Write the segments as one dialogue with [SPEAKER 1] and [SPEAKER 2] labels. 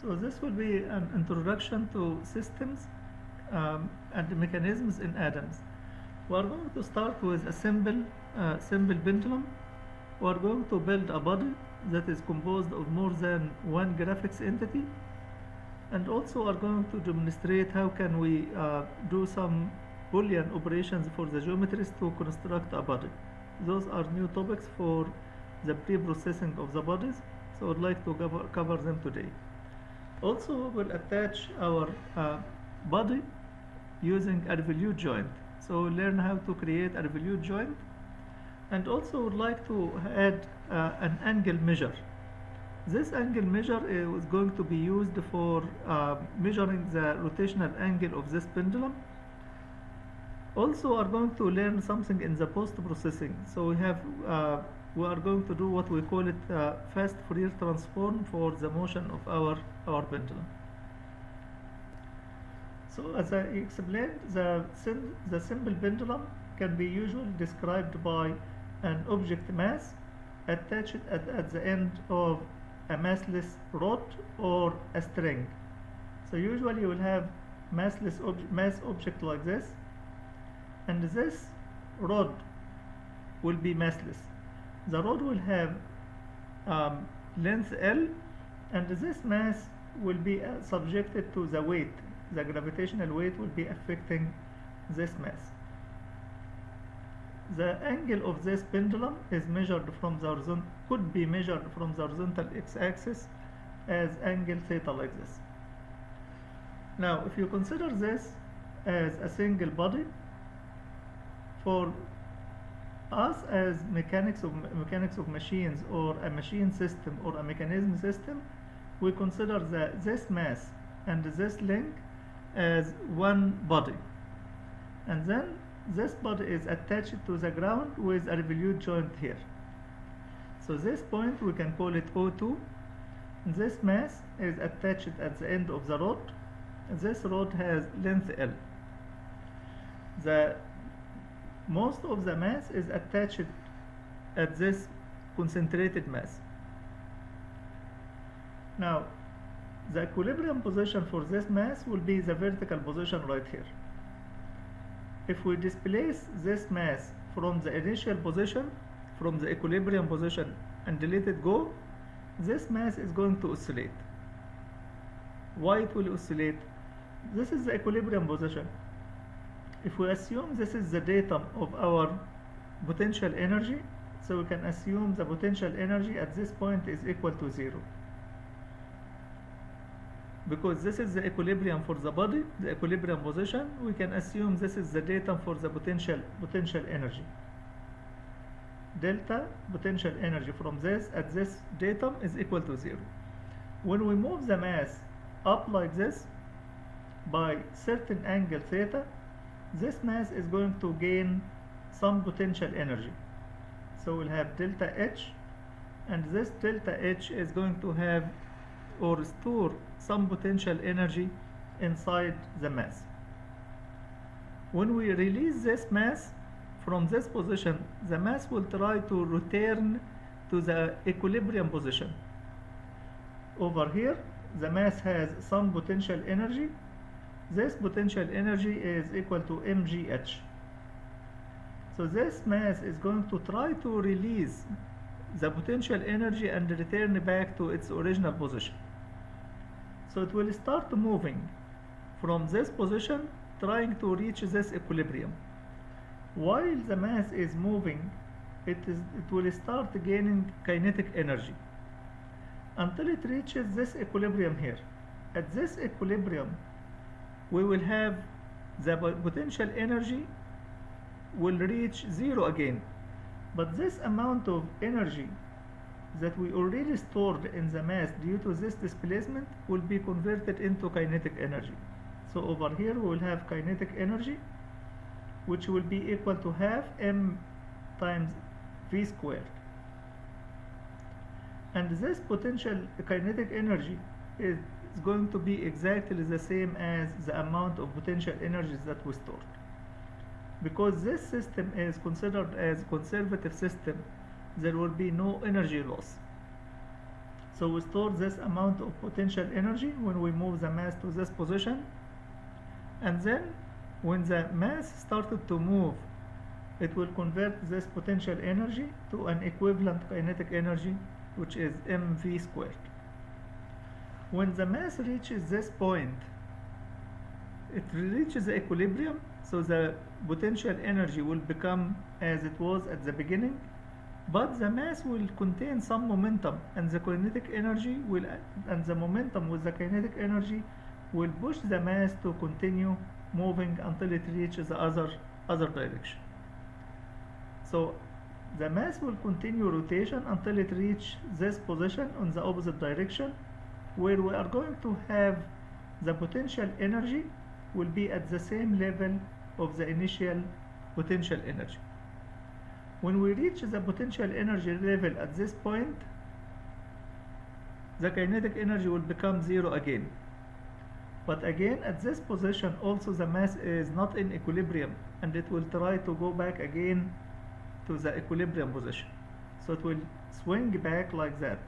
[SPEAKER 1] So this will be an introduction to systems and mechanisms in atoms. We are going to start with a simple pendulum. We are going to build a body that is composed of more than one graphics entity, and also are going to demonstrate how can we do some Boolean operations for the geometries to construct a body. Those are new topics for the pre-processing of the bodies, so I'd like to cover them today. Also, we'll attach our body using a revolute joint. So we'll learn how to create a revolute joint, and also would like to add an angle measure. This angle measure is going to be used for measuring the rotational angle of this pendulum. Also are going to learn something in the post-processing. So we are going to do what we call it fast Fourier transform for the motion of our pendulum. So as I explained, the simple pendulum can be usually described by an object mass attached at the end of a massless rod or a string. So usually you will have mass object like this, and this rod will be massless. The rod will have length L, and this mass will be subjected to the weight. The gravitational weight will be affecting this mass. The angle of this pendulum is measured from the horizontal, could be measured from the horizontal x-axis as angle theta like this. Now, if you consider this as a single body, for us as mechanics of machines, or a machine system or a mechanism system, we consider this mass and this link as one body, and then this body is attached to the ground with a revolute joint here. So this point we can call it O2. This mass is attached at the end of the rod. This rod has length L. Most of the mass is attached at this concentrated mass. Now, the equilibrium position for this mass will be the vertical position right here. If we displace this mass from the initial position, from the equilibrium position, and let it go, this mass is going to oscillate. Why it will oscillate? This is the equilibrium position. If we assume this is the datum of our potential energy, so we can assume the potential energy at this point is equal to 0. Because this is the equilibrium for the body, the equilibrium position, we can assume this is the datum for the potential energy. Delta potential energy from this at this datum is equal to 0. When we move the mass up like this by certain angle theta, this mass is going to gain some potential energy. So we'll have delta H, and this delta H is going to have or store some potential energy inside the mass. When we release this mass from this position, the mass will try to return to the equilibrium position. Over here, the mass has some potential energy. This potential energy is equal to mgh. So this mass is going to try to release the potential energy and return back to its original position. So it will start moving from this position, trying to reach this equilibrium. While the mass is moving, it will start gaining kinetic energy until it reaches this equilibrium here. At this equilibrium, we will have the potential energy will reach 0 again, but this amount of energy that we already stored in the mass due to this displacement will be converted into kinetic energy. So over here we will have kinetic energy, which will be equal to half m times v squared. And this potential kinetic energy is going to be exactly the same as the amount of potential energies that we stored. Because this system is considered as a conservative system, there will be no energy loss. So we store this amount of potential energy when we move the mass to this position, and then when the mass started to move, it will convert this potential energy to an equivalent kinetic energy, which is mv squared. When the mass reaches this point, it reaches the equilibrium, so the potential energy will become as it was at the beginning, but the mass will contain some momentum, and the kinetic energy will, and the momentum with the kinetic energy will push the mass to continue moving until it reaches the other direction. So the mass will continue rotation until it reaches this position on the opposite direction, where we are going to have the potential energy will be at the same level of the initial potential energy. When we reach the potential energy level at this point, the kinetic energy will become zero again. But again, at this position also the mass is not in equilibrium, and it will try to go back again to the equilibrium position. So it will swing back like that.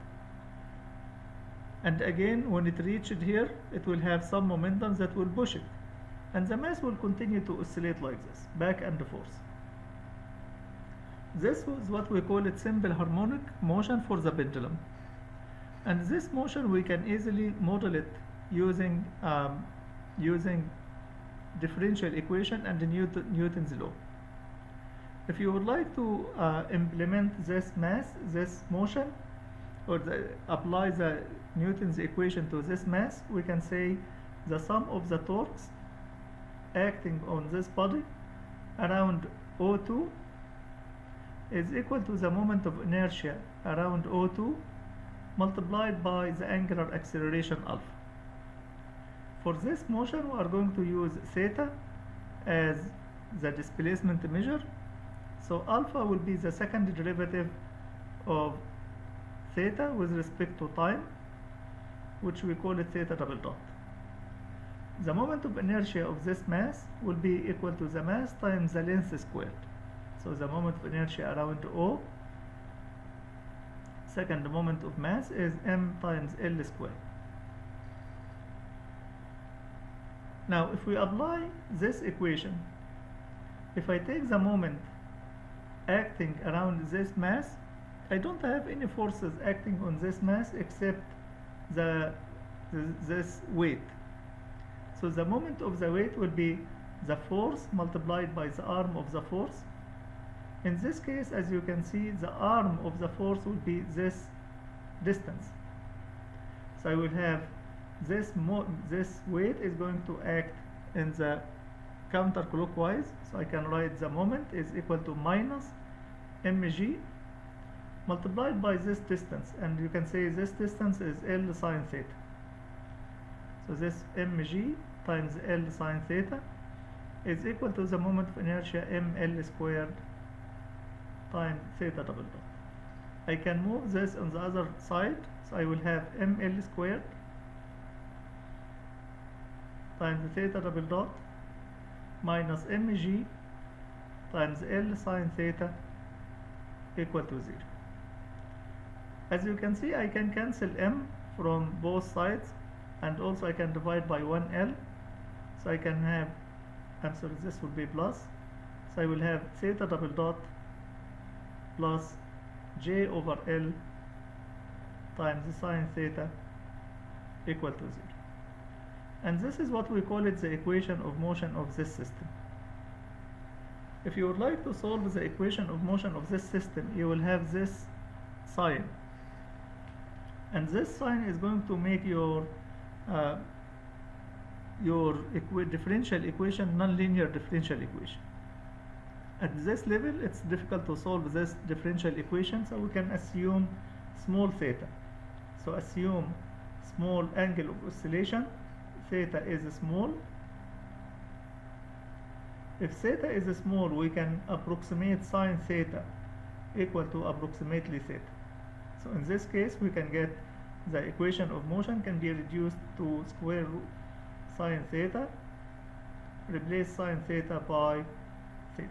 [SPEAKER 1] And again, when it reaches here, it will have some momentum that will push it. And the mass will continue to oscillate like this, back and forth. This is what we call it simple harmonic motion for the pendulum. And this motion we can easily model it using differential equation and Newton's law. If you would like to implement this motion, or apply the Newton's equation to this mass, we can say the sum of the torques acting on this body around O2 is equal to the moment of inertia around O2 multiplied by the angular acceleration alpha. For this motion, we are going to use theta as the displacement measure. So alpha will be the second derivative of theta with respect to time, which we call it theta double dot. The moment of inertia of this mass will be equal to the mass times the length squared. So the moment of inertia around O, second moment of mass, is m times L squared. Now if we apply this equation, if I take the moment acting around this mass, I don't have any forces acting on this mass except this weight. So the moment of the weight will be the force multiplied by the arm of the force. In this case, as you can see, the arm of the force will be this distance. So I will have this weight is going to act in the counterclockwise. So I can write the moment is equal to minus mg multiplied by this distance, and you can say this distance is L sine theta. So this mg times L sine theta is equal to the moment of inertia ml squared times theta double dot. I can move this on the other side, so I will have ml squared times theta double dot minus mg times L sine theta equal to 0. As you can see, I can cancel m from both sides, and also I can divide by 1L. So I can have, I'm sorry, this will be plus. So I will have theta double dot plus j over L times sine theta equal to 0. And this is what we call it the equation of motion of this system. If you would like to solve the equation of motion of this system, you will have this sign. And this sign is going to make your differential equation nonlinear differential equation. At this level, it's difficult to solve this differential equation, so we can assume small theta. So assume small angle of oscillation. Theta is small. If theta is small, we can approximate sine theta equal to approximately theta. So in this case, we can get the equation of motion can be reduced to square root sine theta, replace sine theta by theta.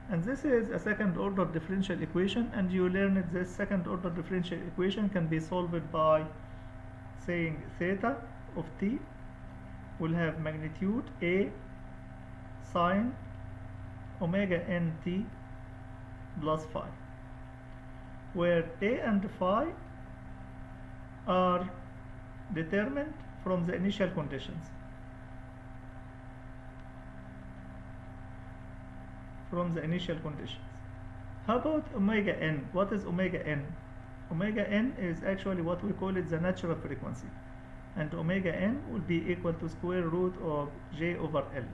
[SPEAKER 1] And this is a second order differential equation, and you learned this second order differential equation can be solved by saying theta of t will have magnitude A sine omega n t plus phi, where A and phi are determined from the initial conditions. How about omega n? What is omega n? Omega n is actually what we call it the natural frequency, and omega n will be equal to square root of j over L.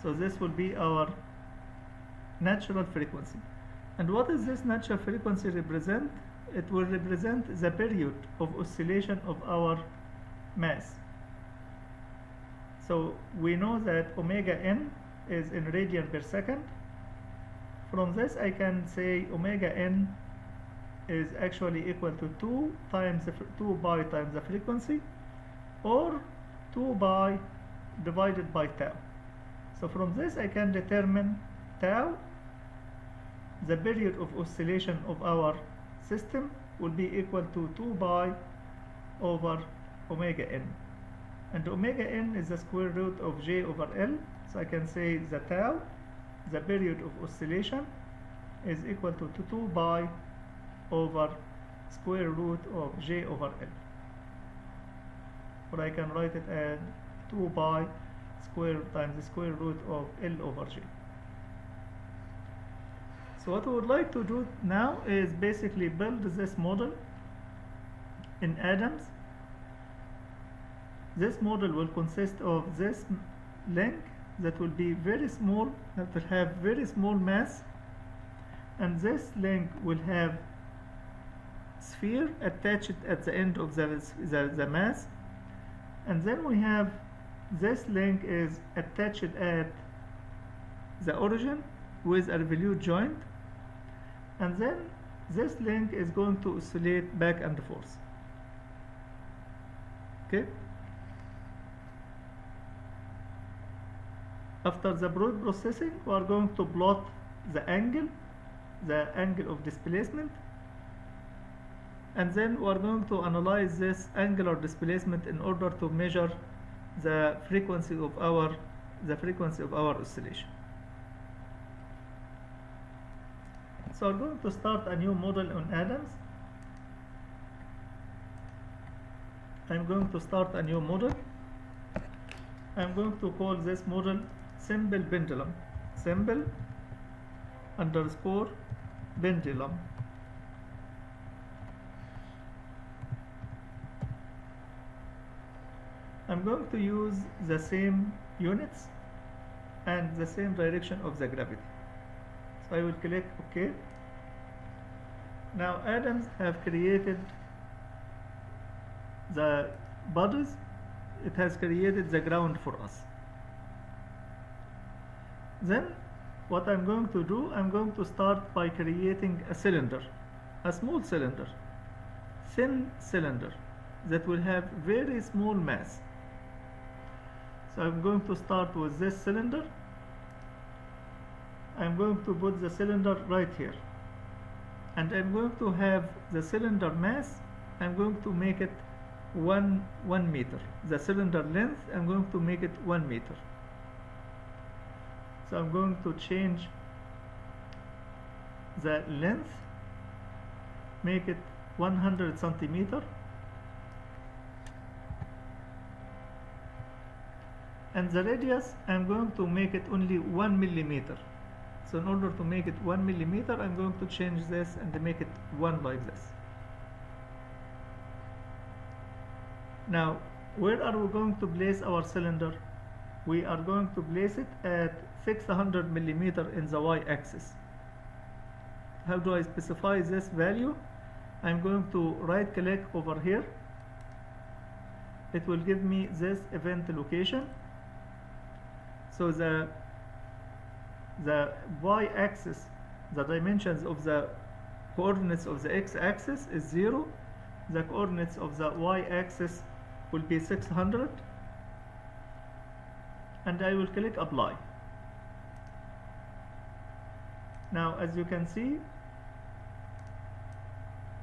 [SPEAKER 1] So this will be our natural frequency. And what is this natural frequency represent? It will represent the period of oscillation of our mass. So we know that omega n is in radian per second. From this I can say omega n is actually equal to 2 pi times the frequency, or 2 pi divided by tau. So from this I can determine tau, the period of oscillation of our system, will be equal to 2 pi over omega n. And omega n is the square root of j over L. So I can say the tau, the period of oscillation, is equal to 2 pi over square root of j over L. Or I can write it as 2 pi square times the square root of L over j. So what we would like to do now is basically build this model in ADAMS. This model will consist of this link that will be very small, that will have very small mass, and this link will have sphere attached at the end of the mass, and then we have this link is attached at the origin with a revolute joint, and then this link is going to oscillate back and forth. Okay. After the broad processing, we are going to plot the angle of displacement, and then we are going to analyze this angular displacement in order to measure the frequency of our oscillation. So we're going to start a new model on ADAMS. I'm going to start a new model. I'm going to call this model simple pendulum, simple underscore pendulum. I'm going to use the same units and the same direction of the gravity. So I will click OK. Now ADAMS have created the bodies. It has created the ground for us. Then what I'm going to do, I'm going to start by creating a cylinder, a small cylinder, thin cylinder that will have very small mass. So I'm going to start with this cylinder. I'm going to put the cylinder right here, and I'm going to have the cylinder mass, I'm going to make it 1 meter. The cylinder length, I'm going to make it 1 meter. So I'm going to change the length, make it 100 centimeter, and the radius I'm going to make it only 1 millimeter. So in order to make it 1 millimeter, I'm going to change this and make it 1 like this. Now, where are we going to place our cylinder? We are going to place it at 600 millimeter in the y-axis. How do I specify this value? I'm going to right click over here. It will give me this event location. So the y-axis, the dimensions of the coordinates of the x-axis is 0. The coordinates of the y-axis will be 600, and I will click apply. Now as you can see,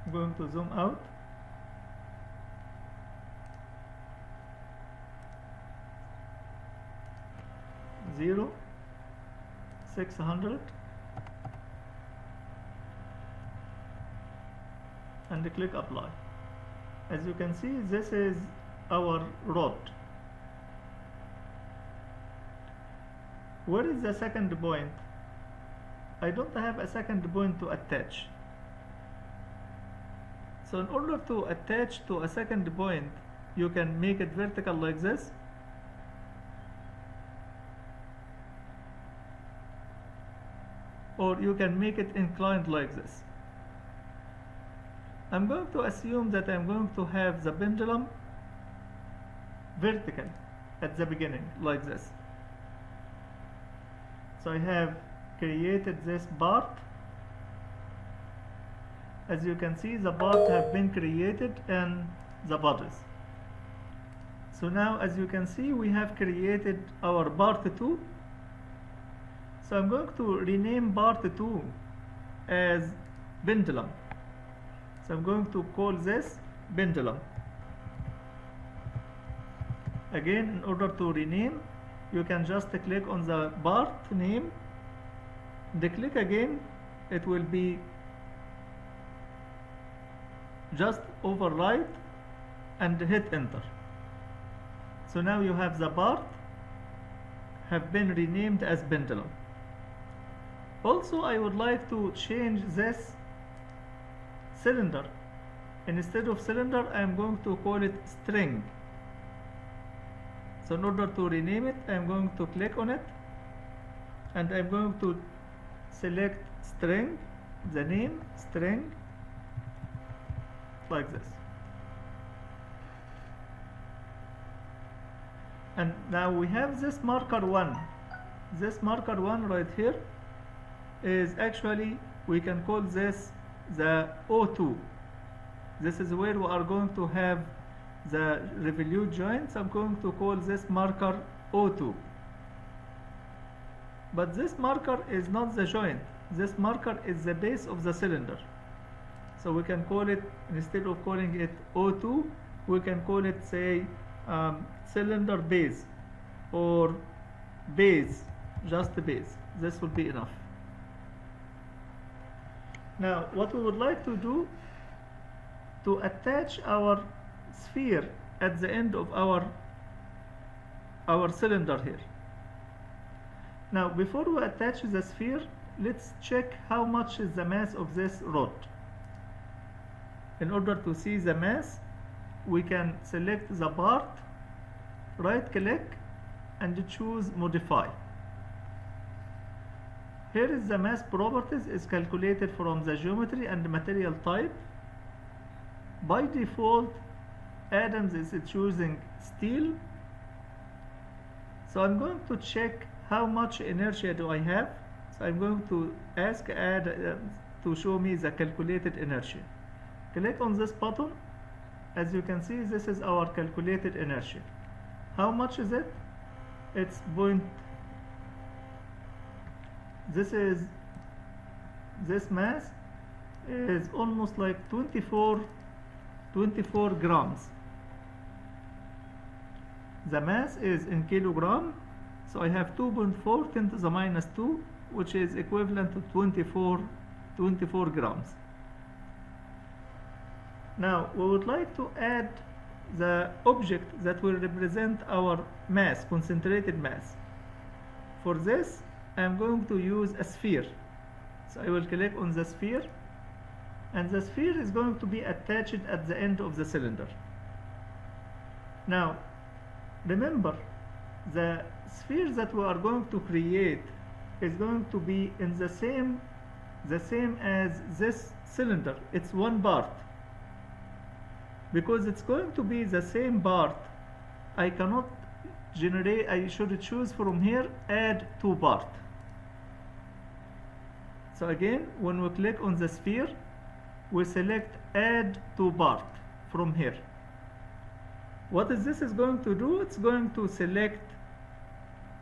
[SPEAKER 1] I'm going to zoom out. Zero, 600, and click apply. As you can see, this is our rod. Where is the second point? I don't have a second point to attach. So in order to attach to a second point, you can make it vertical like this, or you can make it inclined like this. I'm going to assume that I'm going to have the pendulum vertical at the beginning like this. So I have created this part. As you can see, the part have been created in the bodies. So now as you can see, we have created our part 2. So I'm going to rename part 2 as pendulum. So I'm going to call this pendulum. Again, in order to rename, you can just click on the part name, and click again. It will be just overwrite and hit enter. So now you have the part have been renamed as pendulum. Also, I would like to change this cylinder. Instead of cylinder, I am going to call it string. So in order to rename it, I am going to click on it, and I am going to select string, the name string, like this. And now we have this marker 1. This marker 1 right here is actually, we can call this the O2. This is where we are going to have the revolute joints. I'm going to call this marker O2. But this marker is not the joint. This marker is the base of the cylinder. So we can call it, instead of calling it O2, we can call it, say, cylinder base, or base, just base. This would be enough. Now what we would like to do to attach our sphere at the end of our cylinder here. Now before we attach the sphere, let's check how much is the mass of this rod. In order to see the mass, we can select the part, right click, and choose modify. Here is the mass properties is calculated from the geometry and material type. By default, Adams is choosing steel. So I'm going to check how much inertia do I have. So I'm going to ask Adams to show me the calculated inertia. Click on this button. As you can see, this is our calculated inertia. How much is it? It's this mass is almost like 24 grams. The mass is in kilogram, so I have 2.4 10 to the minus 2, which is equivalent to 24 grams. Now we would like to add the object that will represent our mass, concentrated mass. For this, I am going to use a sphere. So I will click on the sphere, and the sphere is going to be attached at the end of the cylinder. Now remember, the sphere that we are going to create is going to be in the same as this cylinder. It's one part. Because it's going to be the same part, I cannot generate, I should choose from here add two part. So again, when we click on the sphere, we select add two part from here. What is this is going to do? It's going to select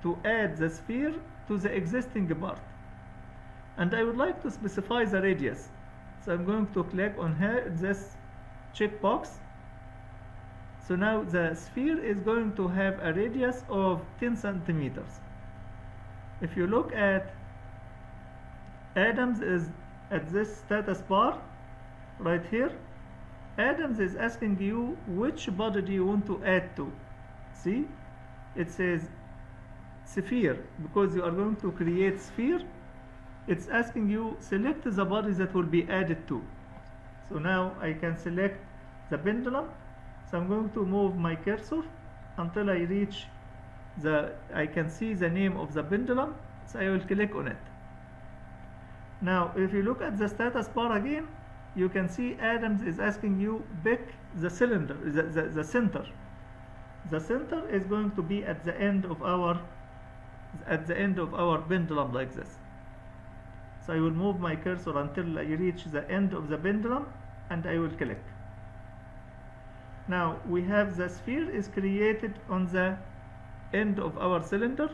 [SPEAKER 1] to add the sphere to the existing part. and I would like to specify the radius. So I'm going to click on here, this checkbox. So now the sphere is going to have a radius of 10 centimeters. If you look at Adams is at this status bar right here, Adams is asking you which body do you want to add to. See, it says sphere, because you are going to create sphere. It's asking you select the body that will be added to. So now I can select the pendulum. So I'm going to move my cursor until I reach I can see the name of the pendulum. So I will click on it. Now if you look at the status bar again, you can see Adams is asking you pick the cylinder, the center. The center is going to be at the end of our pendulum like this. So I will move my cursor until I reach the end of the pendulum and I will click. Now we have the sphere is created on the end of our cylinder,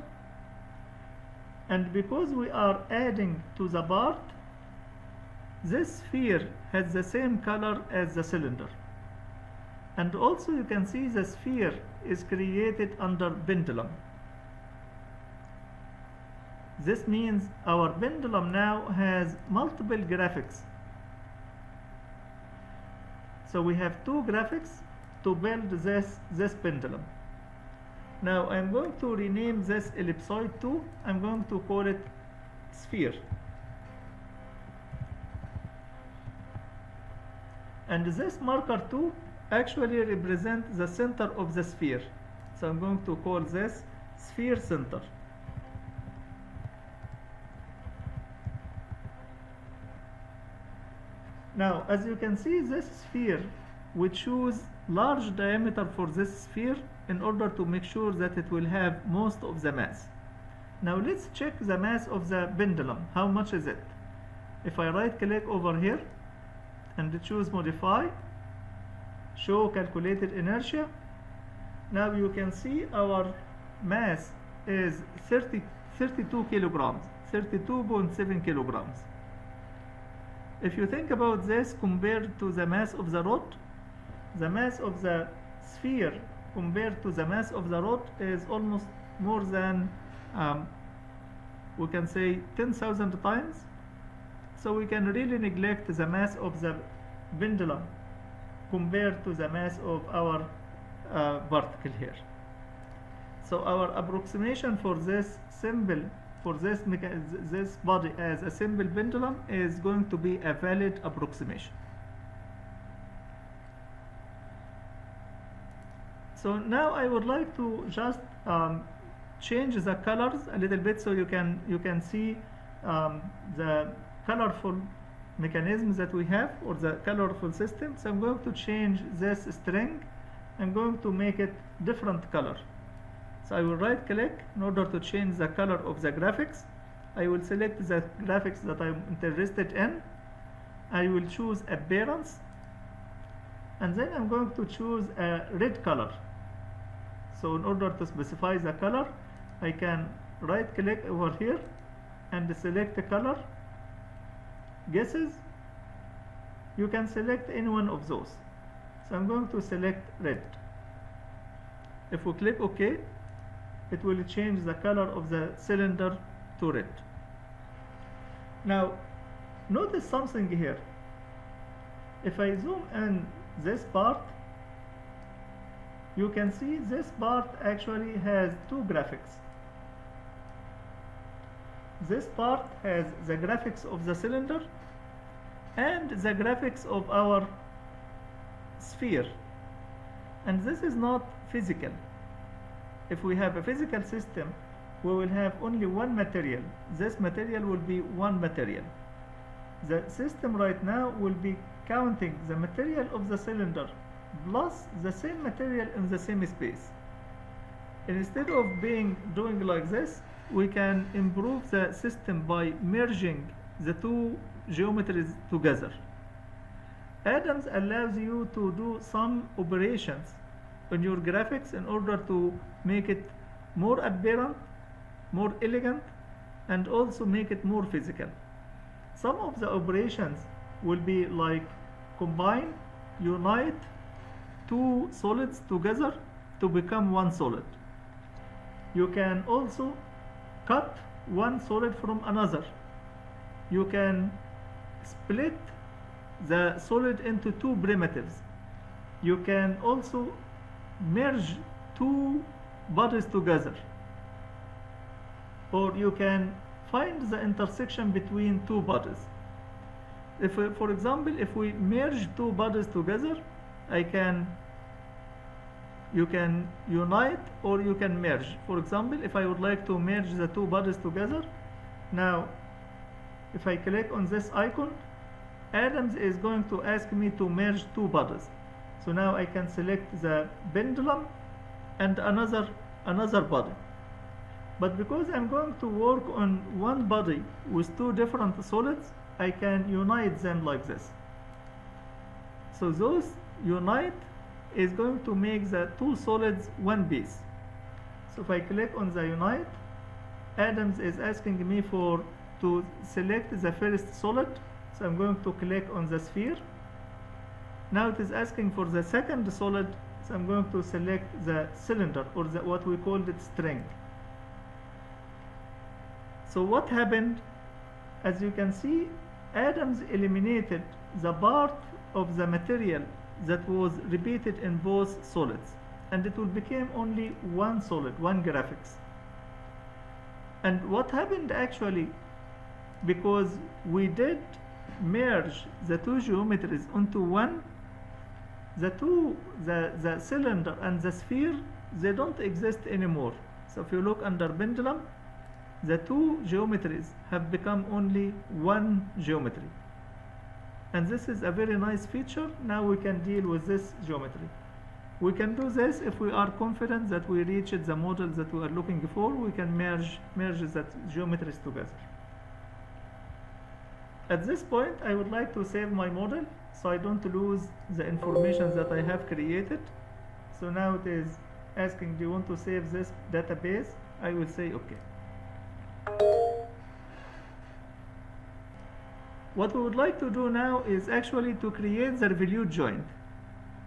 [SPEAKER 1] and because we are adding to the part, this sphere has the same color as the cylinder. And also you can see the sphere is created under pendulum. This means our pendulum now has multiple graphics. So we have two graphics to build this pendulum. Now I'm going to rename this ellipsoid to, I'm going to call it sphere. And this marker 2 actually represents the center of the sphere. So I'm going to call this sphere center. Now, as you can see, this sphere, we choose large diameter for this sphere in order to make sure that it will have most of the mass. Now let's check the mass of the pendulum. How much is it? If I right click over here and choose modify, show calculated inertia, now you can see our mass is 32 kilograms, 32.7 kilograms. If you think about this compared to the mass of the rod, the mass of the sphere compared to the mass of the rod is almost more than, we can say 10,000 times. So we can really neglect the mass of the pendulum compared to the mass of our particle here. So our approximation for this symbol, for this body as a simple pendulum, is going to be a valid approximation. So now I would like to just change the colors a little bit so you can see the colorful mechanisms that we have, or the colorful system. So I'm going to change this string. I'm going to make it different color. So I will right click in order to change the color of the graphics. I will select the graphics that I'm interested in. I will choose appearance, and then I'm going to choose a red color. So in order to specify the color, I can right click over here and select the color. Guesses, you can select any one of those. So I'm going to select red. If we click OK, it will change the color of the cylinder to red. Now notice something here. If I zoom in this part, you can see this part actually has two graphics. This part has the graphics of the cylinder and the graphics of our sphere, and this is not physical. If we have a physical system, we will have only one material. This material will be one material. The system right now will be counting the material of the cylinder plus the same material in the same space. Instead of doing like this, we can improve the system by merging the two geometries together. Adams allows you to do some operations on your graphics in order to make it more apparent, more elegant, and also make it more physical. some of the operations will be like combine, unite two solids together to become one solid. You can also cut one solid from another. You can split the solid into two primitives. You can also merge two bodies together, or you can find the intersection between two bodies. If we, for example, if we merge two bodies together, you can unite or you can merge. For example, if I would like to merge the two bodies together, now if I click on this icon, ADAMS is going to ask me to merge two bodies. So now I can select the pendulum and another body. But because I'm going to work on one body with two different solids, I can unite them like this. So those unite is going to make the two solids one piece. So if I click on the unite, ADAMS is asking me to select the first solid. So I'm going to click on the sphere. Now it is asking for the second solid, so I'm going to select the cylinder, or what we called it string. So what happened? As you can see, ADAMS eliminated the part of the material that was repeated in both solids, and it will become only one solid, one graphics. And what happened actually, because we did merge the two geometries into one, the cylinder and the sphere, they don't exist anymore. So if you look under pendulum, the two geometries have become only one geometry. And this is a very nice feature. Now we can deal with this geometry. We can do this if we are confident that we reached the model that we are looking for. We can merge the geometries together. At this point, I would like to save my model so I don't lose the information that I have created. So now it is asking, do you want to save this database? I will say okay. What we would like to do now is actually to create the revolute joint.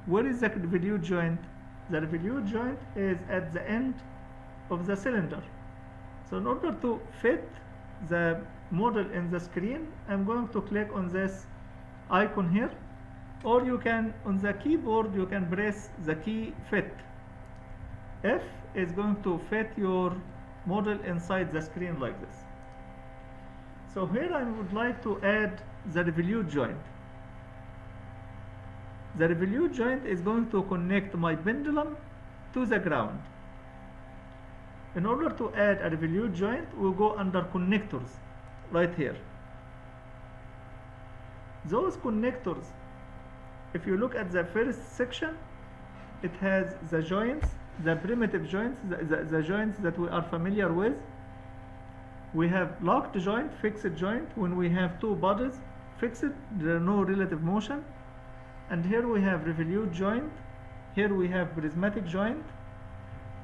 [SPEAKER 1] Where is the revolute joint? The revolute joint is at the end of the cylinder. So in order to fit the model in the screen, I'm going to click on this icon here, or you can, on the keyboard, you can press the key fit. F is going to fit your model inside the screen like this. So here I would like to add the revolute joint. The revolute joint is going to connect my pendulum to the ground. In order to add a revolute joint, we'll go under connectors right here. Those connectors, if you look at the first section, it has the joints, the primitive joints, the joints that we are familiar with. We have locked joint, fixed joint. When we have two bodies fixed, there are no relative motion. And here we have revolute joint. Here we have prismatic joint.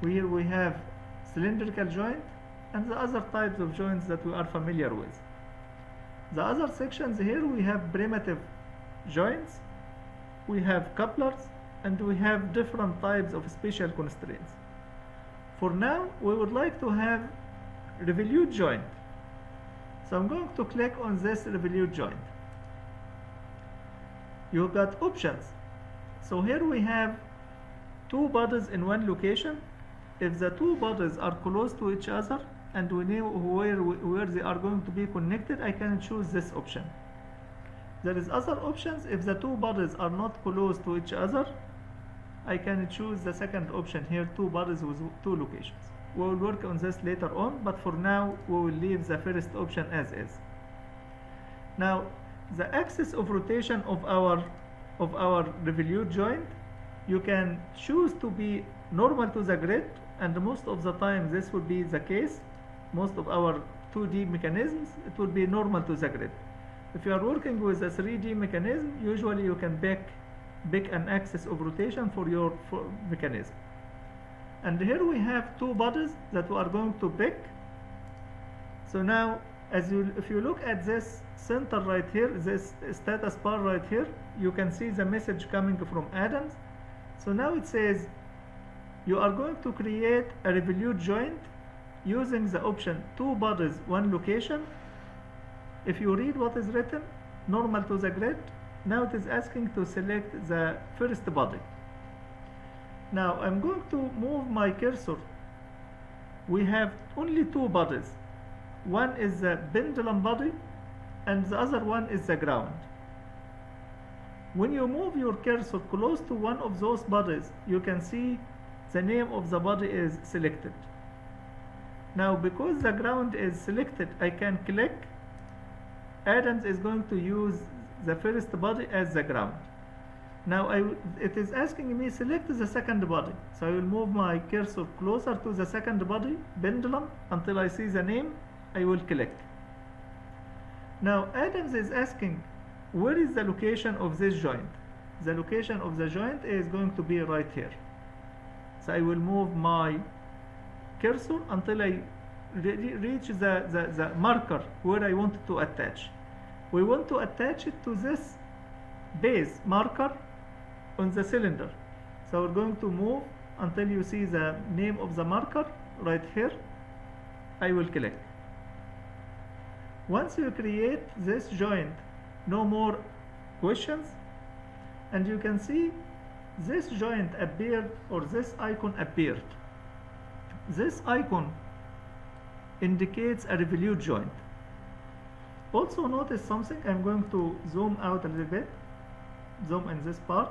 [SPEAKER 1] Here we have cylindrical joint, and the other types of joints that we are familiar with. The other sections here, we have primitive joints, we have couplers, and we have different types of special constraints. For now, we would like to have revolute joint. So I'm going to click on this revolute joint. You've got options. So here we have two bodies in one location. If the two bodies are close to each other and we know where they are going to be connected, I can choose this option. There is other options. If the two bodies are not close to each other, I can choose the second option here, two bodies with two locations. We will work on this later on, but for now we will leave the first option as is. Now, the axis of rotation of our revolute joint, you can choose to be normal to the grid, and most of the time this will be the case. Most of our 2D mechanisms, it will be normal to the grid. If you are working with a 3D mechanism, usually you can pick an axis of rotation for your mechanism. And here we have two bodies that we are going to pick. So now, if you look at this center right here, this status bar right here, you can see the message coming from Adams. So now it says you are going to create a revolute joint using the option 2 bodies 1 location. If you read what is written, normal to the grid, now it is asking to select the first body. Now I'm going to move my cursor. We have only 2 bodies. One is the pendulum body and the other one is the ground. When you move your cursor close to one of those bodies, you can see the name of the body is selected. Now because the ground is selected, I can click. Adams is going to use the first body as the ground. Now it is asking me select the second body. So I will move my cursor closer to the second body, pendulum, until I see the name. I will click. Now Adams is asking where is the location of this joint. The location of the joint is going to be right here. So I will move my cursor until I reach the marker where I want to attach. We want to attach it to this base marker on the cylinder. So we're going to move until you see the name of the marker right here. I will click. Once you create this joint, no more questions, and you can see this joint appeared, or this icon appeared. This icon indicates a revolute joint. Also notice something. I'm going to zoom out a little bit, zoom in this part.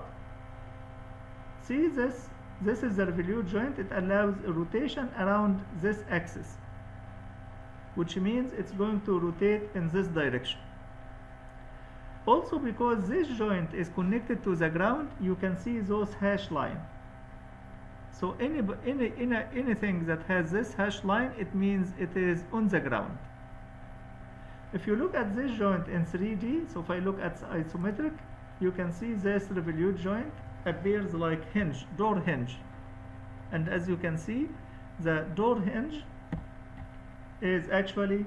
[SPEAKER 1] See this is the revolute joint. It allows a rotation around this axis, which means it's going to rotate in this direction. Also, because this joint is connected to the ground, you can see those hash line. So anything that has this hash line, it means it is on the ground. If you look at this joint in 3D, so if I look at isometric, you can see this revolute joint appears like hinge, door hinge. And as you can see, the door hinge is actually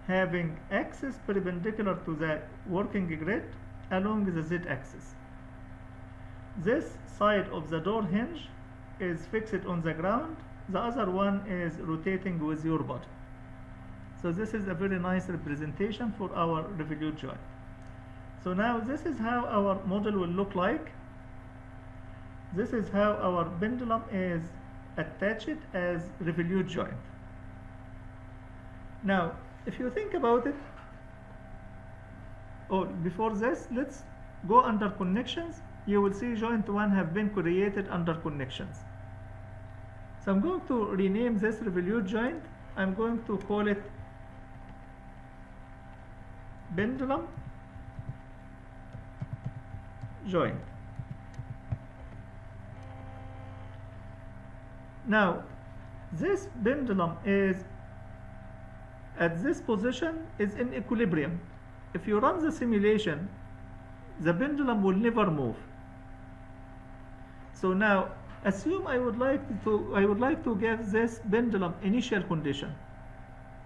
[SPEAKER 1] having axis perpendicular to the working grid along the z-axis. This side of the door hinge is fixed on the ground, the other one is rotating with your body. So this is a very nice representation for our revolute joint. So now this is how our model will look like. This is how our pendulum is attached as revolute joint. Now if you think about it, before this, let's go under connections. You will see joint 1 have been created under connections. So I'm going to rename this revolute joint. I'm going to call it pendulum joint. Now this pendulum is at this position is in equilibrium. If you run the simulation, the pendulum will never move. So now assume I would like to give this pendulum initial condition.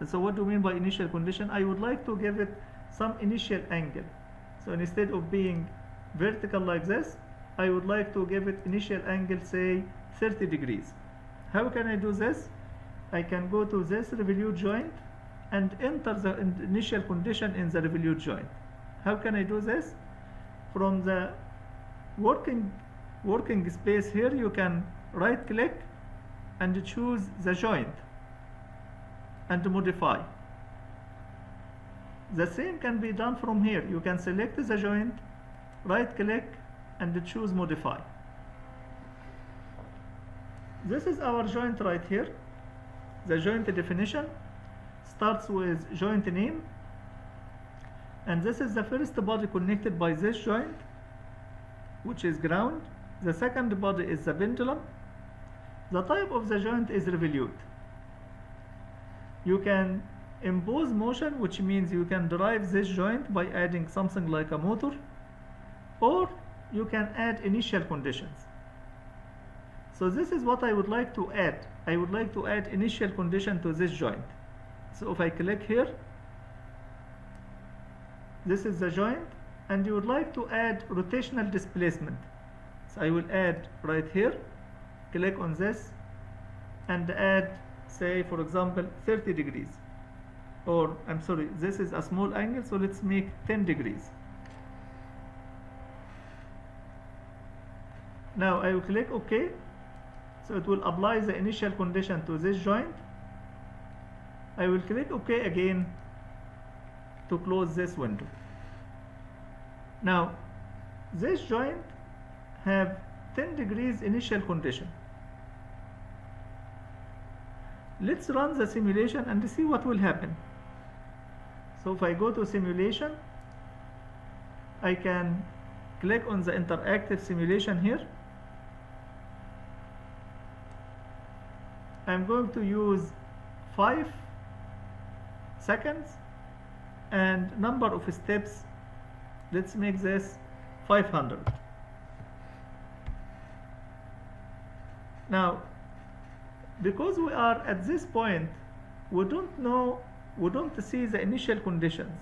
[SPEAKER 1] And so what do you mean by initial condition? I would like to give it some initial angle. So instead of being vertical like this, I would like to give it initial angle, say 30 degrees. How can I do this? I can go to this revolute joint and enter the initial condition in the revolute joint. How can I do this? From the working space here, you can right click and choose the joint and modify. The same can be done from here. You can select the joint, right click and choose modify. This is our joint right here. The joint definition starts with joint name, and this is the first body connected by this joint, which is ground. The second body is the pendulum. The type of the joint is revolute. You can impose motion, which means you can drive this joint by adding something like a motor, or you can add initial conditions. So this is what I would like to add. I would like to add initial condition to this joint. So if I click here, this is the joint, and you would like to add rotational displacement. So I will add right here, click on this, and add, say for example 30 degrees, or I'm sorry, this is a small angle, so let's make 10 degrees. Now I will click OK, so it will apply the initial condition to this joint. I will click OK again to close this window. Now this joint have 10 degrees initial condition. Let's run the simulation and see what will happen. So if I go to simulation, I can click on the interactive simulation here. I'm going to use 5 seconds and number of steps. Let's make this 500. Now, because we are at this point, we don't see the initial conditions.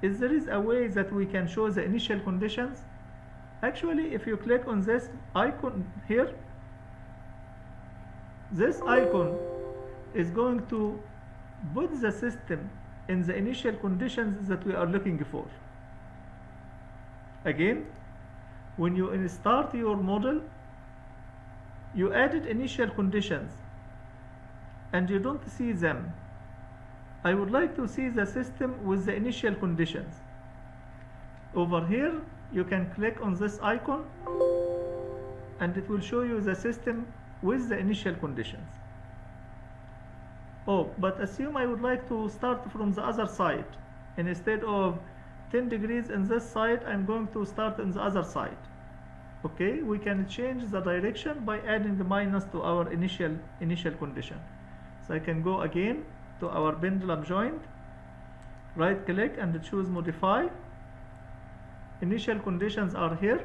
[SPEAKER 1] Is there is a way that we can show the initial conditions? Actually, if you click on this icon here, this icon is going to put the system in the initial conditions that we are looking for. Again, when you start your model, you added initial conditions and you don't see them. I would like to see the system with the initial conditions. Over here, you can click on this icon and it will show you the system with the initial conditions. Oh, but assume I would like to start from the other side. And instead of 10 degrees in this side, I'm going to start in the other side. Okay, we can change the direction by adding the minus to our initial condition. So I can go again to our pendulum joint, right click and choose modify. Initial conditions are here.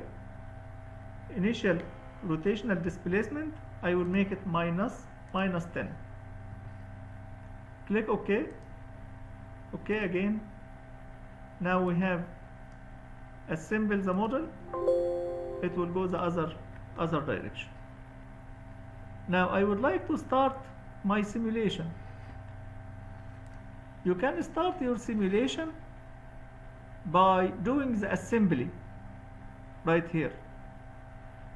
[SPEAKER 1] Initial rotational displacement, I will make it minus 10. Click OK. OK again. Now we have assemble the model. It will go the other direction. Now I would like to start my simulation. You can start your simulation by doing the assembly right here.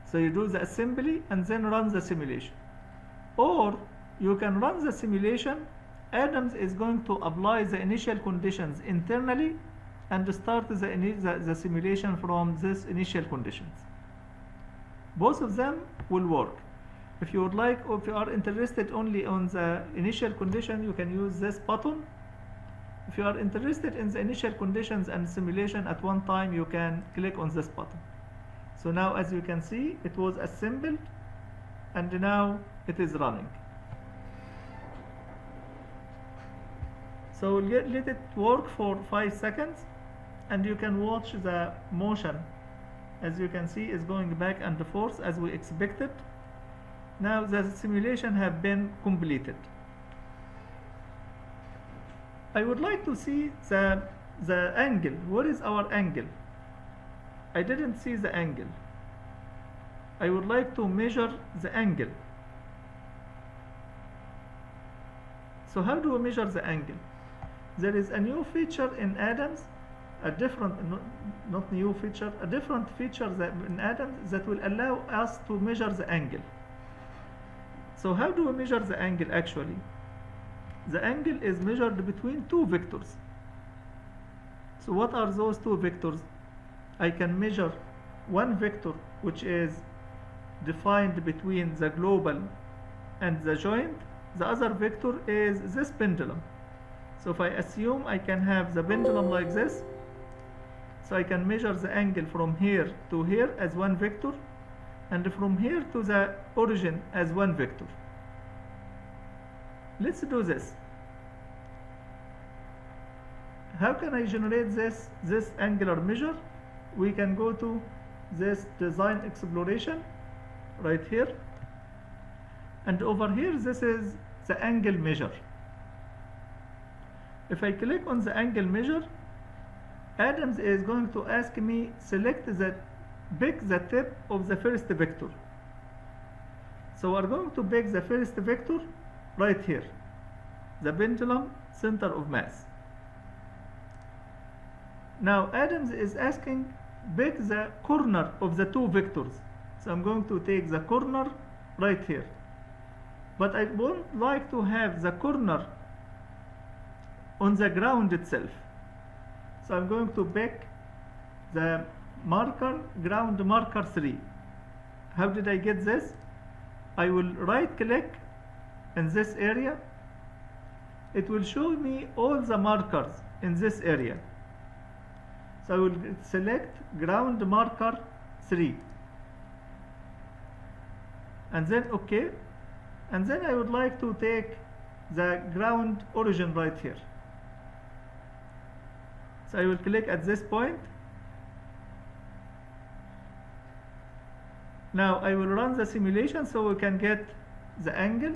[SPEAKER 1] So you do the assembly and then run the simulation. Or you can run the simulation. ADAMS is going to apply the initial conditions internally and start the simulation from these initial conditions. Both of them will work. If you would like, or if you are interested only on the initial condition, you can use this button. If you are interested in the initial conditions and simulation at one time, you can click on this button. So now, as you can see, it was assembled and now it is running. So let it work for 5 seconds and you can watch the motion. As you can see, is going back and forth as we expected. Now the simulation have been completed. I would like to see the angle. Where is our angle? I didn't see the angle. I would like to measure the angle. So how do we measure the angle? There is a new feature in ADAMS, a different feature that in ADAMS that will allow us to measure the angle. So how do we measure the angle actually? The angle is measured between two vectors. So what are those two vectors? I can measure one vector which is defined between the global and the joint. The other vector is this pendulum. So if I assume I can have the pendulum like this, so I can measure the angle from here to here as one vector, and from here to the origin as one vector. Let's do this. How can I generate this angular measure? We can go to this design exploration right here, and over here this is the angle measure. If I click on the angle measure, Adams is going to ask me pick the tip of the first vector. So we're going to pick the first vector right here, the pendulum center of mass. Now Adams is asking pick the corner of the two vectors. So I'm going to take the corner right here. But I won't like to have the corner on the ground itself. So I'm going to pick the ground marker 3. How did I get this? I will right click in this area. It will show me all the markers in this area. So I will select ground marker 3. And then OK. And then I would like to take the ground origin right here. So I will click at this point. Now I will run the simulation so we can get the angle.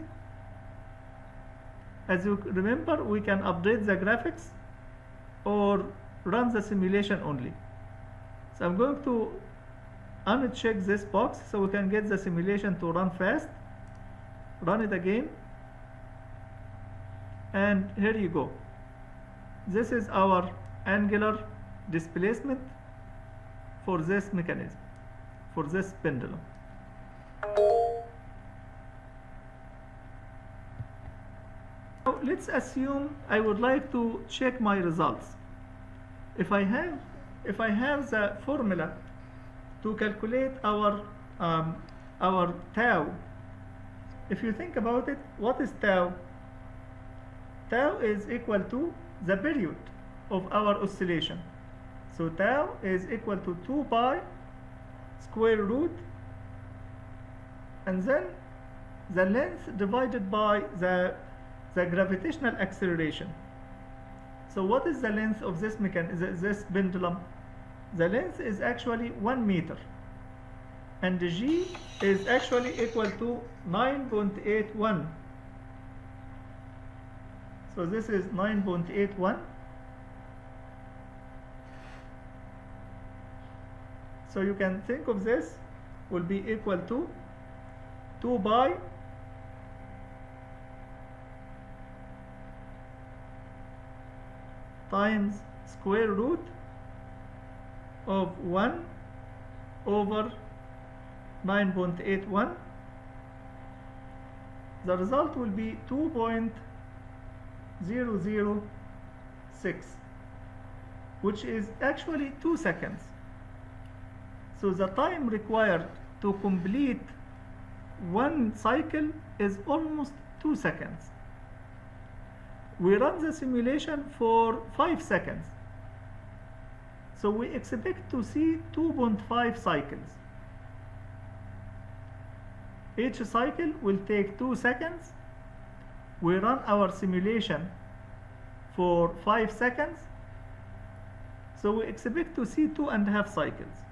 [SPEAKER 1] As you remember, we can update the graphics or run the simulation only. So I'm going to uncheck this box so we can get the simulation to run fast. Run it again. And here you go. This is our angular displacement for this mechanism, for this pendulum. Now let's assume I would like to check my results. If I have the formula to calculate our tau, if you think about it, what is tau? Tau is equal to the period of our oscillation. So tau is equal to 2 pi square root, and then the length divided by the gravitational acceleration. So what is the length of this pendulum? The length is actually 1 meter, and the g is actually equal to 9.81. So this is 9.81. So you can think of this will be equal to 2 pi times square root of 1 over 9.81. The result will be 2.006, which is actually 2 seconds. So the time required to complete one cycle is almost 2 seconds. We run the simulation for 5 seconds. So we expect to see 2.5 cycles. Each cycle will take 2 seconds. We run our simulation for 5 seconds. So we expect to see 2.5 cycles.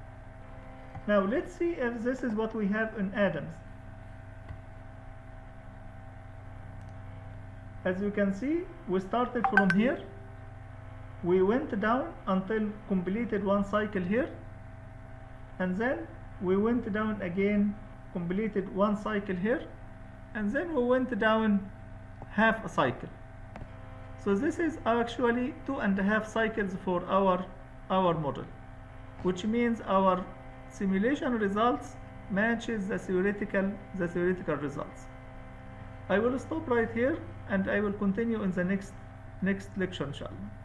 [SPEAKER 1] Now let's see if this is what we have in Adams. As you can see, we started from here. We went down until completed one cycle here, and then we went down again, completed one cycle here, and then we went down half a cycle. So this is actually 2.5 cycles for our model, which means our simulation results matches the theoretical results. I will stop right here, and I will continue in the next lecture, inshallah.